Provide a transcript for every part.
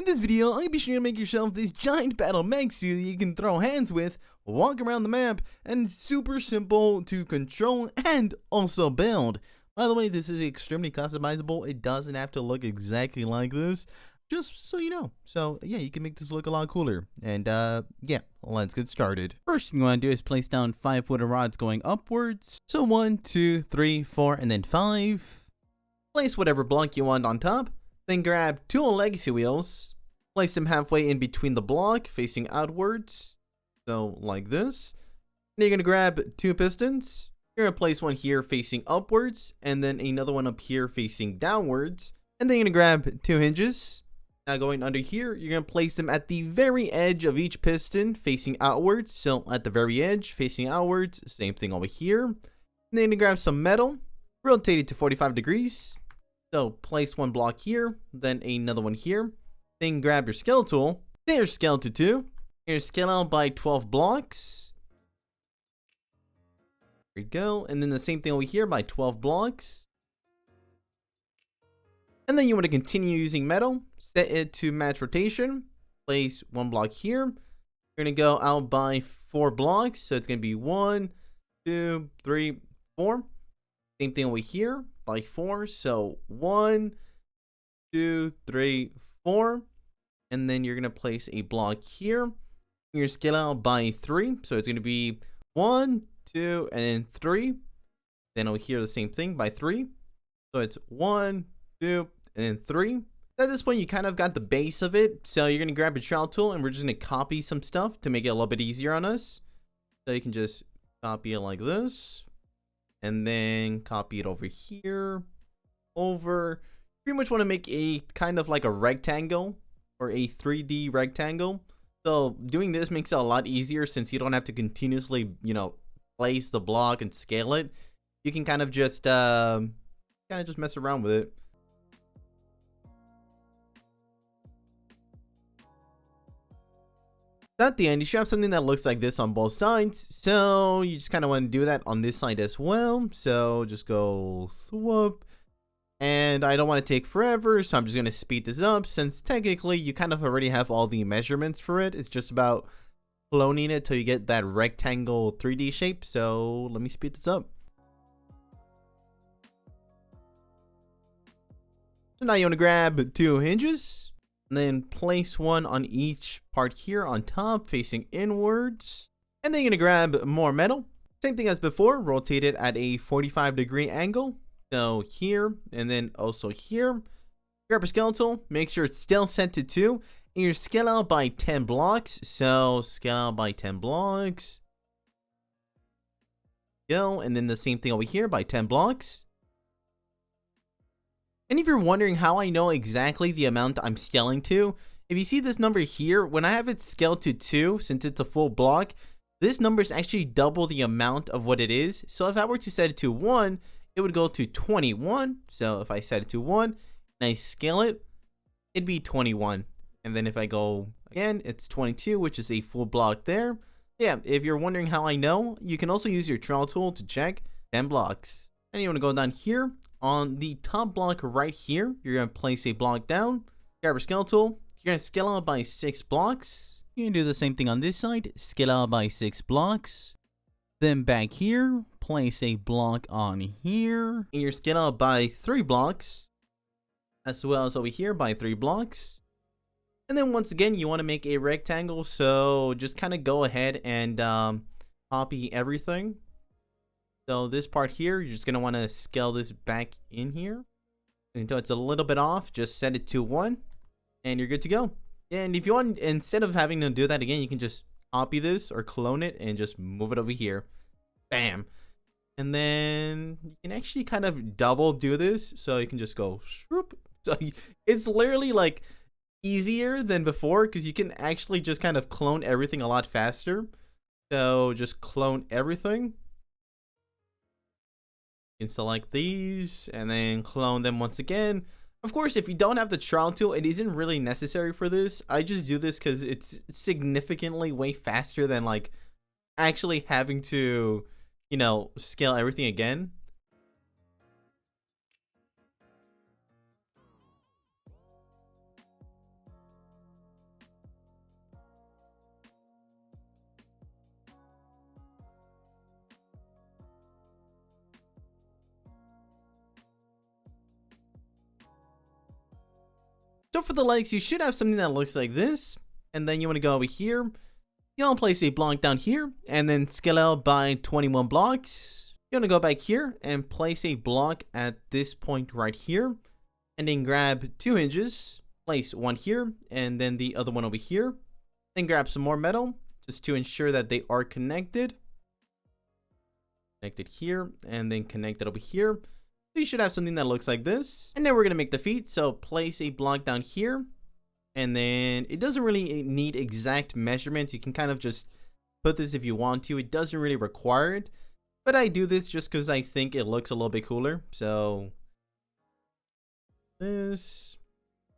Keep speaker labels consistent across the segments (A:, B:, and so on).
A: In this video, I'm going to be showing you how to make yourself this giant battle mech suit that you can throw hands with, walk around the map, and super simple to control and also build. By the way, this is extremely customizable. It doesn't have to look exactly like this, just so you know. So yeah, you can make this look a lot cooler. And yeah, let's get started. First thing you want to do is place down 5 wooden rods going upwards. So 1, 2, 3, 4, and then 5. Place whatever block you want on top. Then grab 2 legacy wheels, place them halfway in between the block, facing outwards, so like this. Then you're going to grab 2 pistons. You're going to place one here facing upwards, and then another one up here facing downwards. And then you're going to grab 2 hinges. Now going under here, you're going to place them at the very edge of each piston, facing outwards. So at the very edge, facing outwards, same thing over here. And then you're going to grab some metal, rotate it to 45 degrees. So place one block here, then another one here. Then grab your scale tool. There's scale to 2. Here's scale out by 12 blocks. There you go. And then the same thing over here by 12 blocks. And then you want to continue using metal. Set it to match rotation. Place one block here. You're going to go out by 4 blocks. So it's going to be 1, 2, 3, 4. Same thing over here by 4. So 1, 2, 3, 4. And then you're going to place a block here. You're scale out by 3. So it's going to be 1, 2, and then 3. Then over here the same thing by 3. So it's 1, 2, and then 3. At this point you kind of got the base of it. So you're going to grab a trowel tool and we're just going to copy some stuff to make it a little bit easier on us. So you can just copy it like this. And then copy it over here, over. Pretty much want to make a kind of like a rectangle or a 3D rectangle. So doing this makes it a lot easier since you don't have to continuously, place the block and scale it. You can kind of just mess around with it. At the end, you should have something that looks like this on both sides. So you just kind of want to do that on this side as well. So just go swoop. And I don't want to take forever, so I'm just going to speed this up since technically you kind of already have all the measurements for it. It's just about cloning it till you get that rectangle 3D shape. So let me speed this up. So now you want to grab 2 hinges. And then place one on each part here on top, facing inwards. And then you're going to grab more metal. Same thing as before, rotate it at a 45-degree angle. So here, and then also here. Grab a scale tool, make sure it's still set to 2. And you're scale out by 10 blocks. So scale out by 10 blocks. Go, and then the same thing over here by 10 blocks. And if you're wondering how I know exactly the amount I'm scaling to, if you see this number here, when I have it scaled to 2, since it's a full block, this number is actually double the amount of what it is. So if I were to set it to 1, it would go to 21. So if I set it to 1 and I scale it, it'd be 21. And then if I go again, it's 22, which is a full block there. Yeah, if you're wondering how I know, you can also use your trowel tool to check 10 blocks. And you want to go down here. On the top block right here, you're going to place a block down, grab a scale tool, you're going to scale out by 6 blocks. You can do the same thing on this side, scale out by 6 blocks. Then back here, place a block on here, and you're scale out by 3 blocks, as well as over here by 3 blocks. And then once again, you want to make a rectangle, so just kind of go ahead and copy everything. So this part here, you're just going to want to scale this back in here. Until it's a little bit off, just set it to 1. And you're good to go. And if you want, instead of having to do that again, you can just copy this or clone it and just move it over here. Bam. And then you can actually kind of double do this. So you can just go swoop. So it's literally like easier than before because you can actually just kind of clone everything a lot faster. So just clone everything. You can select these and then clone them once again. Of course, if you don't have the trowel tool, it isn't really necessary for this. I just do this because it's significantly way faster than like actually having to, scale everything again. So for the legs, you should have something that looks like this. And then you want to go over here. You want to place a block down here and then scale out by 21 blocks. You want to go back here and place a block at this point right here. And then grab 2 hinges, place one here and then the other one over here. Then grab some more metal just to ensure that they are connected. Connected here and then connected over here. So you should have something that looks like this. And then we're going to make the feet. So place a block down here. And then it doesn't really need exact measurements. You can kind of just put this if you want to. It doesn't really require it. But I do this just because I think it looks a little bit cooler. So this,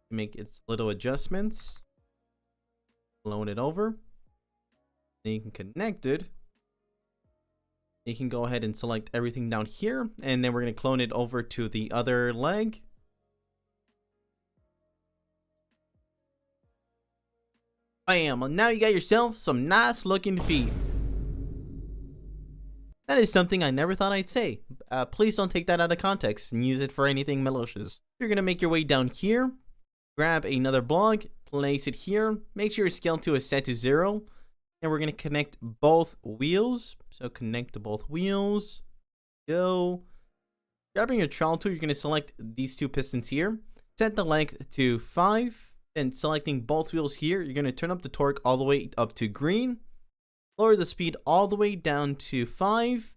A: make its little adjustments. Clone it over. Then you can connect it. You can go ahead and select everything down here. And then we're going to clone it over to the other leg. Bam, well, now you got yourself some nice looking feet. That is something I never thought I'd say. Please don't take that out of context and use it for anything malicious. You're going to make your way down here. Grab another block. Place it here. Make sure your scale to is set to 0. And we're going to connect both wheels. So connect to both wheels. Go. Grabbing your trowel tool, you're going to select these 2 pistons here. Set the length to 5. And selecting both wheels here, you're going to turn up the torque all the way up to green. Lower the speed all the way down to 5.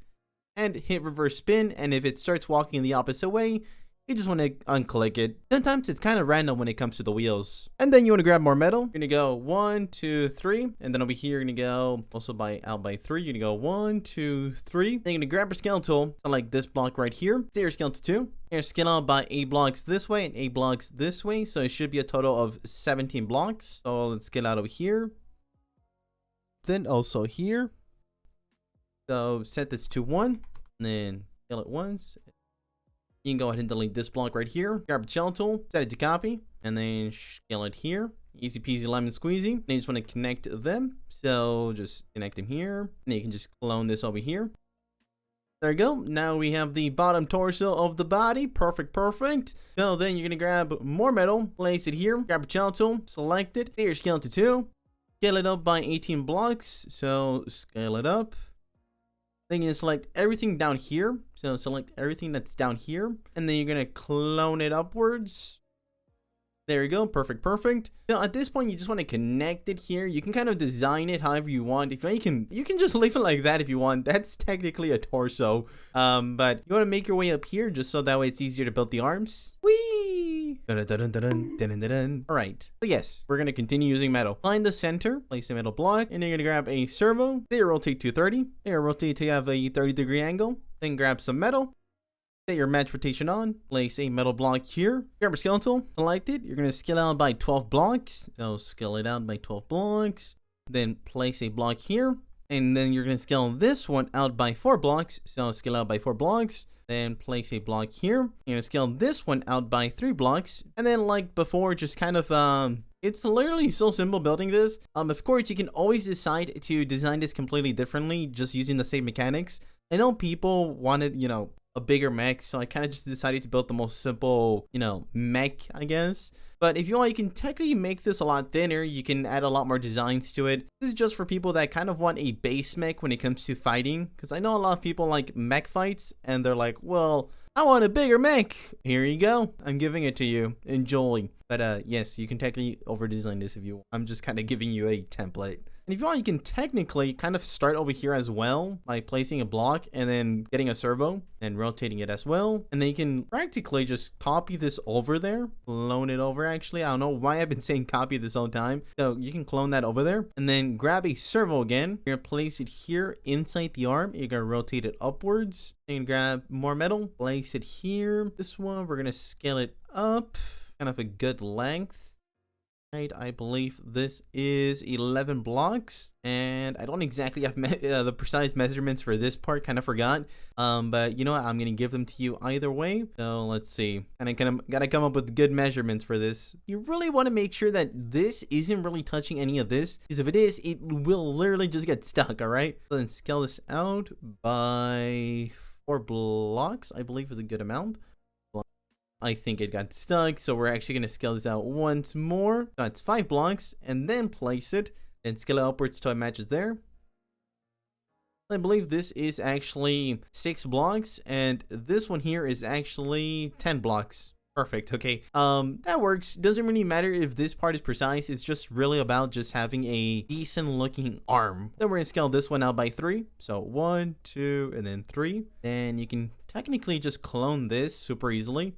A: And hit reverse spin. And if it starts walking the opposite way, you just want to unclick it. Sometimes it's kind of random when it comes to the wheels. And then you want to grab more metal. You're going to go 1, 2, 3. And then over here, you're going to go also out by 3. You're going to go 1, 2, 3. Then you're going to grab your scale tool. Select this block right here. Set your scale to 2. You're scale out by 8 blocks this way and 8 blocks this way. So it should be a total of 17 blocks. So let's scale out over here. Then also here. So set this to 1. And then scale it once. You can go ahead and delete this block right here. Grab a shell tool, set it to copy, and then scale it here. Easy peasy lemon squeezy. And you just want to connect them. So just connect them here. And then you can just clone this over here. There you go. Now we have the bottom torso of the body. Perfect, perfect. So then you're going to grab more metal, place it here, grab a shell tool, select it, set your scale to 2. Scale it up by 18 blocks. So scale it up. Then you select everything down here. So select everything that's down here. And then you're going to clone it upwards. There you go. Perfect, perfect. So at this point, you just want to connect it here. You can kind of design it however you want. If you can just leave it like that if you want. That's technically a torso. But you want to make your way up here just so that way it's easier to build the arms. Whee! Dun, dun, dun, dun, dun, dun, dun, dun. All right. So yes, we're going to continue using metal. Find the center, place the metal block, and then you're going to grab a servo. There, rotate to 30. There, rotate to have a 30-degree angle. Then grab some metal. Set your match rotation on. Place a metal block here. Grab your scale tool. Select it. You're going to scale out by 12 blocks. So scale it out by 12 blocks. Then place a block here. And then you're going to scale this one out by 4 blocks. So scale out by 4 blocks. Then place a block here. You're going to scale this one out by 3 blocks. And then like before, just kind of it's literally so simple building this. Of course, you can always decide to design this completely differently, just using the same mechanics. I know people wanted, a bigger mech, so I kind of just decided to build the most simple, mech, I guess. But if you want, you can technically make this a lot thinner. You can add a lot more designs to it. This is just for people that kind of want a base mech when it comes to fighting. Because I know a lot of people like mech fights, and they're like, well, I want a bigger mech. Here you go. I'm giving it to you. Enjoy. But yes, you can technically over-design this if you want. I'm just kind of giving you a template. And if you want, you can technically kind of start over here as well by placing a block and then getting a servo and rotating it as well. And then you can practically just copy this over there, clone it over actually. I don't know why I've been saying copy this whole time. So you can clone that over there and then grab a servo again. You're going to place it here inside the arm. You're going to rotate it upwards. You can grab more metal, place it here. This one, we're going to scale it up, kind of a good length. Right, I believe this is 11 blocks, and I don't exactly have the precise measurements for this part. Kind of forgot, but you know what? I'm gonna give them to you either way. So let's see, and I gotta come up with good measurements for this. You really want to make sure that this isn't really touching any of this, because if it is, it will literally just get stuck. All right, so then scale this out by 4 blocks. I believe is a good amount. I think it got stuck, so we're actually going to scale this out once more. That's 5 blocks, and then place it, and scale it upwards till it matches there. I believe this is actually 6 blocks, and this one here is actually 10 blocks. Perfect. Okay. That works. Doesn't really matter if this part is precise. It's just really about just having a decent looking arm. Then we're gonna scale this one out by 3. So 1, 2, and then 3. Then you can technically just clone this super easily.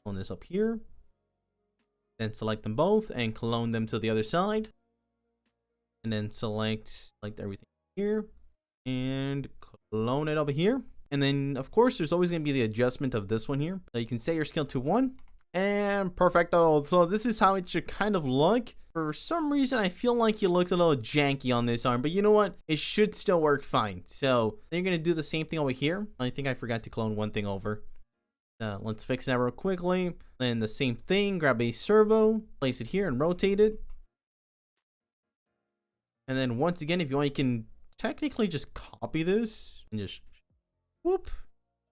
A: Clone this up here. Then select them both and clone them to the other side. And then select everything here and clone it over here. And then of course there's always going to be the adjustment of this one here, so you can set your scale to 1 and perfecto. So this is how it should kind of look. For some reason I feel like it looks a little janky on this arm, but you know what, it should still work fine. So then you're going to do the same thing over here. I think I forgot to clone one thing over. Let's fix that real quickly. Then the same thing, grab a servo, place it here and rotate it. And then once again, if you want, you can technically just copy this and just whoop,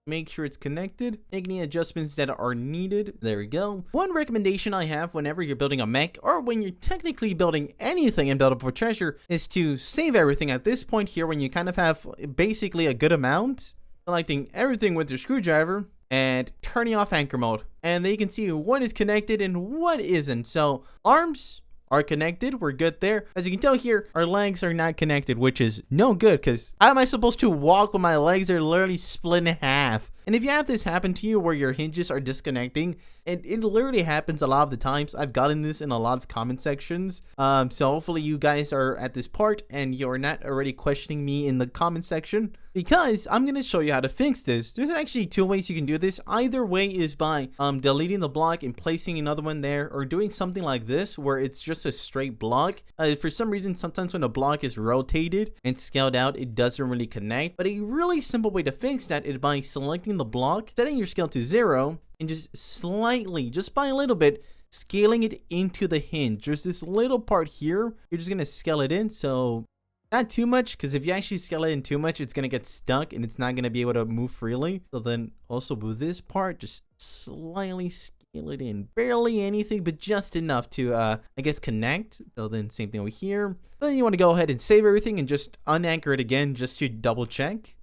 A: make sure it's connected, make any adjustments that are needed. There we go. One recommendation I have whenever you're building a mech, or when you're technically building anything in Build Up for Treasure, is to save everything at this point here when you kind of have basically a good amount, selecting everything with your screwdriver and turning off anchor mode. And then you can see what is connected and what isn't. So arms are connected, we're good there. As you can tell here, our legs are not connected, which is no good, because how am I supposed to walk when my legs are literally split in half? And if you have this happen to you where your hinges are disconnecting, and it literally happens a lot of the times, I've gotten this in a lot of comment sections, so hopefully you guys are at this part and you're not already questioning me in the comment section, because I'm going to show you how to fix this. There's actually 2 ways you can do this. Either way is by deleting the block and placing another one there, or doing something like this where it's just a straight block. For some reason, sometimes when a block is rotated and scaled out, it doesn't really connect. But a really simple way to fix that is by selecting the block, setting your scale to 0, and just slightly, just by a little bit, scaling it into the hinge. There's this little part here. You're just going to scale it in, so not too much, because if you actually scale it in too much, it's going to get stuck and it's not going to be able to move freely. So then also with this part, just slightly scale it in. Barely anything, but just enough to, I guess, connect. So then same thing over here. Then you want to go ahead and save everything and just unanchor it again just to double check.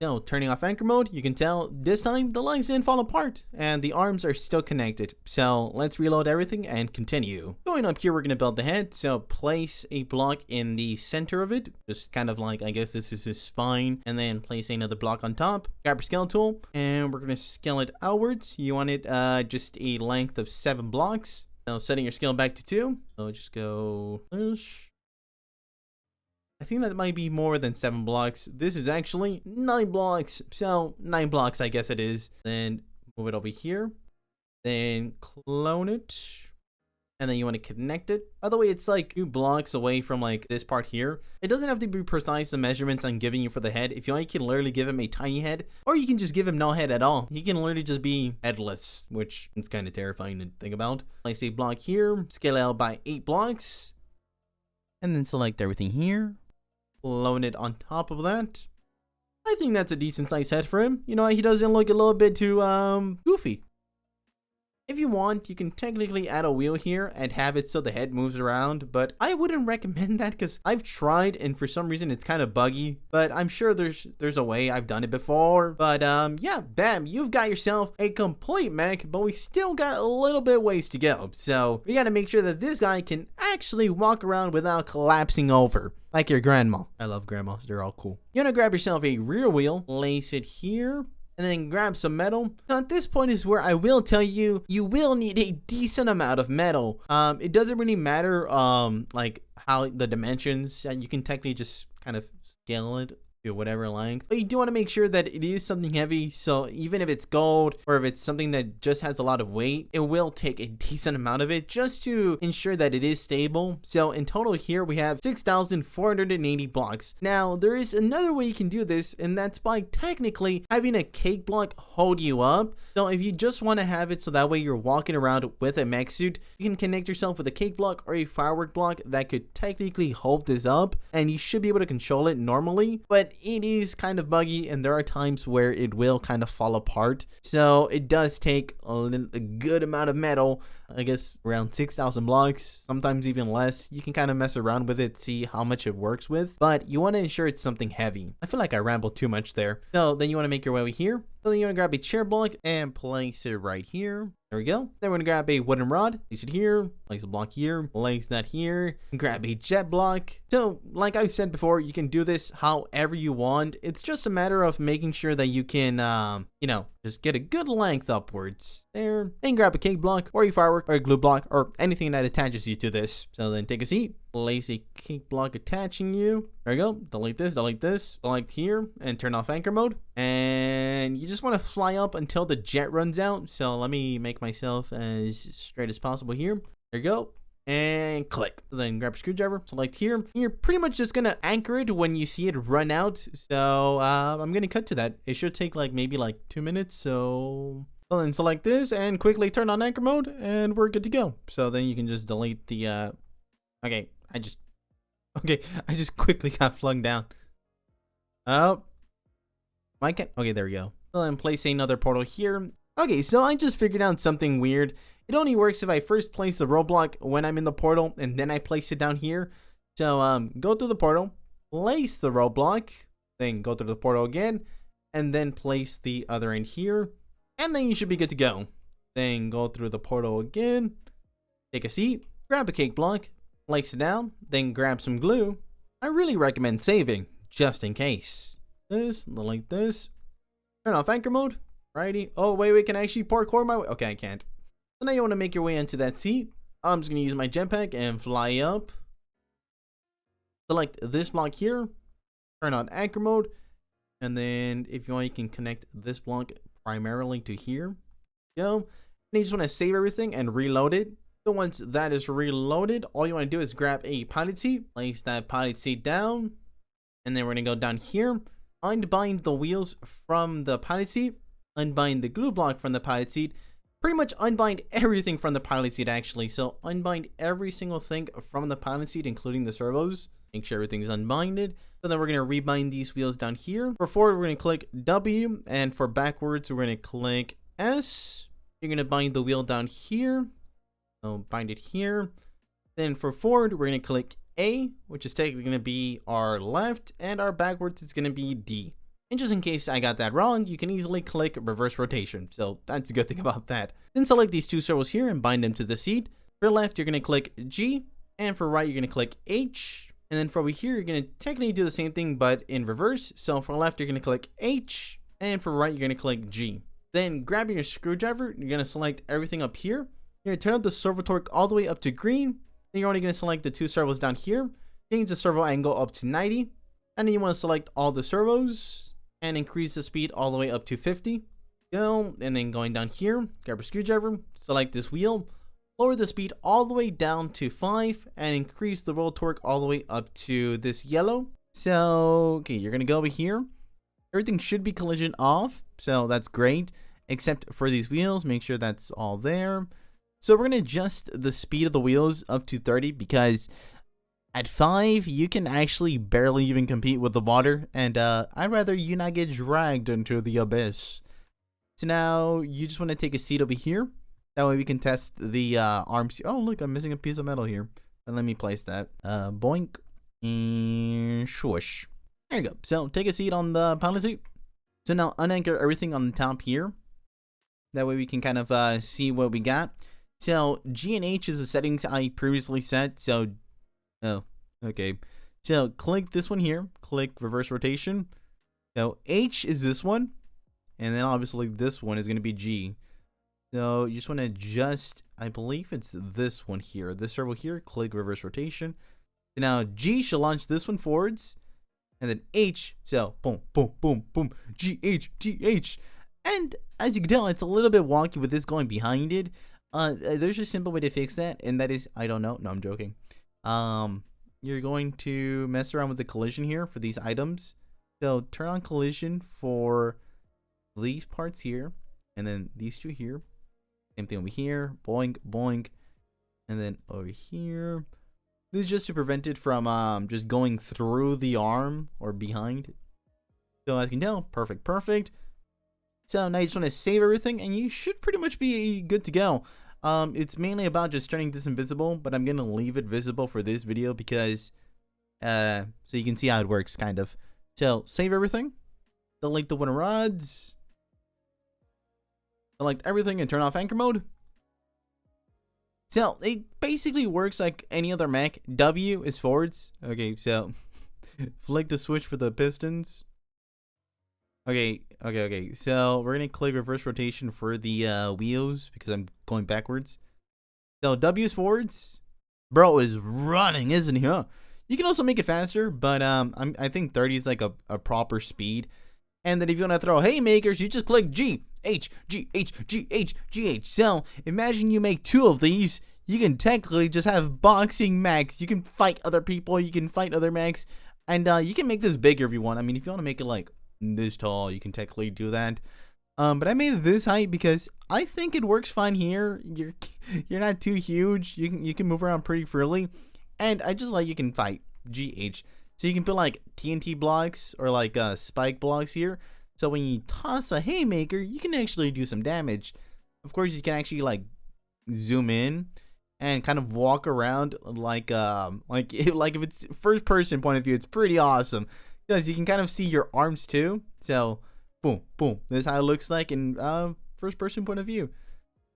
A: Now, turning off anchor mode, you can tell this time the legs didn't fall apart and the arms are still connected. So let's reload everything and continue. Going up here, we're going to build the head. So place a block in the center of it, just kind of like, I guess this is his spine, and then place another block on top. Grab your scale tool and we're going to scale it outwards. You want it just a length of 7 blocks. Now setting your scale back to 2. So just go I think that might be more than 7 blocks. This is actually 9 blocks. So 9 blocks, I guess it is. Then move it over here. Then clone it. And then you want to connect it. By the way, it's like 2 blocks away from like this part here. It doesn't have to be precise, the measurements I'm giving you for the head. If you want, you can literally give him a tiny head. Or you can just give him no head at all. He can literally just be headless, which is kind of terrifying to think about. Place a block here. Scale out by 8 blocks. And then select everything here. Clone it on top of that. I think that's a decent size head for him. You know, he doesn't look a little bit too goofy. If you want, you can technically add a wheel here and have it so the head moves around, but I wouldn't recommend that because I've tried and for some reason it's kind of buggy, but I'm sure there's a way. I've done it before. But yeah, bam, you've got yourself a complete mech, but we still got a little bit ways to go. So we got to make sure that this guy can actually walk around without collapsing over. Like your grandma. I love grandmas. They're all cool. You want to grab yourself a rear wheel, place it here, and then grab some metal. Now at this point is where I will tell you, you will need a decent amount of metal. It doesn't really matter like how the dimensions, and you can technically just kind of scale it to whatever length, but you do want to make sure that it is something heavy. So even if it's gold or if it's something that just has a lot of weight, it will take a decent amount of it just to ensure that it is stable. So in total here we have 6,480 blocks. Now there is another way you can do this, and that's by technically having a cake block hold you up. So if you just want to have it so that way you're walking around with a mech suit, you can connect yourself with a cake block or a firework block that could technically hold this up, and you should be able to control it normally. But but it is kind of buggy and there are times where it will kind of fall apart. So it does take a good amount of metal, I guess around 6,000 blocks, sometimes even less. You can kind of mess around with it, see how much it works with, but you want to ensure it's something heavy. I feel like I rambled too much there. So then you want to make your way over here. So then you want to grab a chair block and place it right here. There we go. Then we're going to grab a wooden rod, place it here, place a block here, place that here, grab a jet block. So like I said before, you can do this however you want. It's just a matter of making sure that you can, you know, just get a good length upwards. There. Then grab a cake block or a firework or a glue block or anything that attaches you to this. So then take a seat, place a cake block attaching you. There you go. Delete this, select here, and turn off anchor mode. And you just want to fly up until the jet runs out. So let me make myself as straight as possible here. There you go. And click. So then grab a screwdriver, select here. You're pretty much just gonna anchor it when you see it run out. So I'm gonna cut to that. It should take like maybe like 2 minutes. So then select this and quickly turn on anchor mode and we're good to go. So then you can just delete the okay, I just quickly got flung down. Oh, okay, there we go. So then place another portal here. Okay, so I just figured out something weird. It only works if I first place the roadblock when I'm in the portal and then I place it down here. So go through the portal, place the roadblock, then go through the portal again, and then place the other end here, and then you should be good to go. Then go through the portal again, take a seat, grab a cake block, place it down, then grab some glue. I really recommend saving, just in case. This, like this. Turn off anchor mode. Righty. Oh, wait, can I actually parkour my way? Okay, I can't. So now you want to make your way into that seat. I'm just going to use my jetpack and fly up. Select this block here. Turn on anchor mode. And then if you want, you can connect this block primarily to here. Go. And you just want to save everything and reload it. So once that is reloaded, all you want to do is grab a pilot seat. Place that pilot seat down. And then we're going to go down here. Unbind the wheels from the pilot seat. Unbind the glue block from the pilot seat. Pretty much unbind everything from the pilot seat actually. So unbind every single thing from the pilot seat, including the servos. Make sure everything's unbinded. So then we're going to rebind these wheels down here. For forward, we're going to click W. And for backwards, we're going to click S. You're going to bind the wheel down here. So bind it here. Then for forward, we're going to click A, which is technically going to be our left. And our backwards is going to be D. And just in case I got that wrong, you can easily click reverse rotation. So that's a good thing about that. Then select these two servos here and bind them to the seat. For left, you're going to click G. And for right, you're going to click H. And then for over here, you're going to technically do the same thing, but in reverse. So for left, you're going to click H. And for right, you're going to click G. Then grabbing your screwdriver, you're going to select everything up here. You're going to turn up the servo torque all the way up to green. Then you're only going to select the two servos down here. Change the servo angle up to 90. And then you want to select all the servos. And increase the speed all the way up to 50. Go, and then going down here, grab a screwdriver, select this wheel, lower the speed all the way down to 5, and increase the roll torque all the way up to this yellow. So, okay, you're gonna go over here. Everything should be collision off, so that's great, except for these wheels. Make sure that's all there. So we're gonna adjust the speed of the wheels up to 30 because at 5, you can actually barely even compete with the water, and I'd rather you not get dragged into the abyss. So now, you just want to take a seat over here. That way we can test the arms. Oh, look, I'm missing a piece of metal here. And let me place that. Boink. And swoosh. There you go. So, take a seat on the pilot seat. So now, unanchor everything on the top here. That way we can kind of see what we got. So, G and H is the settings I previously set. So, oh, okay. So click this one here. Click reverse rotation. So H is this one. And then obviously this one is going to be G. So you just want to adjust, I believe it's this one here. This servo here. Click reverse rotation. So now G should launch this one forwards. And then H. So boom, boom, boom, boom. G, H, G, H. And as you can tell, it's a little bit wonky with this going behind it. There's a simple way to fix that. And that is, I don't know. No, I'm joking. You're going to mess around with the collision here for these items. So turn on collision for these parts here, and then these two here. Same thing over here. Boink, boink, and then over here. This is just to prevent it from just going through the arm or behind. So as you can tell, perfect. So now you just want to save everything, and you should pretty much be good to go. It's mainly about just turning this invisible, but I'm gonna leave it visible for this video because, so you can see how it works, kind of. So save everything, delete the wooden rods, select everything, and turn off anchor mode. So it basically works like any other mech. W is forwards. Okay, so flick the switch for the pistons. Okay. So we're gonna click reverse rotation for the wheels because I'm going backwards. So W is forwards. Bro is running, isn't he? Huh? You can also make it faster, but I think 30 is like a proper speed. And then if you want to throw haymakers, you just click G, H, G, H, G, H, G, H. So imagine you make 2 of these. You can technically just have boxing mechs. You can fight other people. You can fight other mechs. And you can make this bigger if you want. I mean, if you want to make it like this tall, you can technically do that. But I made it this height because I think it works fine here. You're not too huge. You can move around pretty freely. And I just like you can fight GH. So you can put like TNT blocks or like spike blocks here. So when you toss a haymaker, you can actually do some damage. Of course, you can actually like zoom in and kind of walk around like if it's first person point of view, it's pretty awesome because you can kind of see your arms too. So boom, this is how it looks like in first person point of view.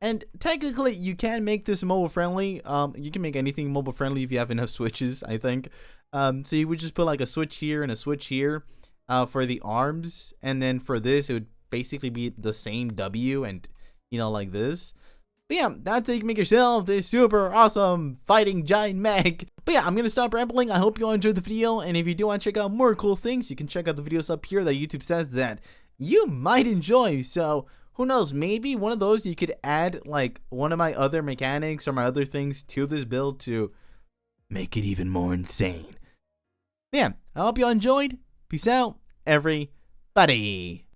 A: And technically, you can make this mobile friendly. You can make anything mobile friendly if you have enough switches, I think. So you would just put like a switch here and a switch here for the arms. And then for this, it would basically be the same W and, you know, like this. But yeah, that's how you can make yourself this super awesome fighting giant mech. But yeah, I'm going to stop rambling. I hope you all enjoyed the video. And if you do want to check out more cool things, you can check out the videos up here that YouTube says that you might enjoy. So who knows, maybe one of those you could add like one of my other mechanics or my other things to this build to make it even more insane. Yeah, I hope you all enjoyed. Peace out, everybody.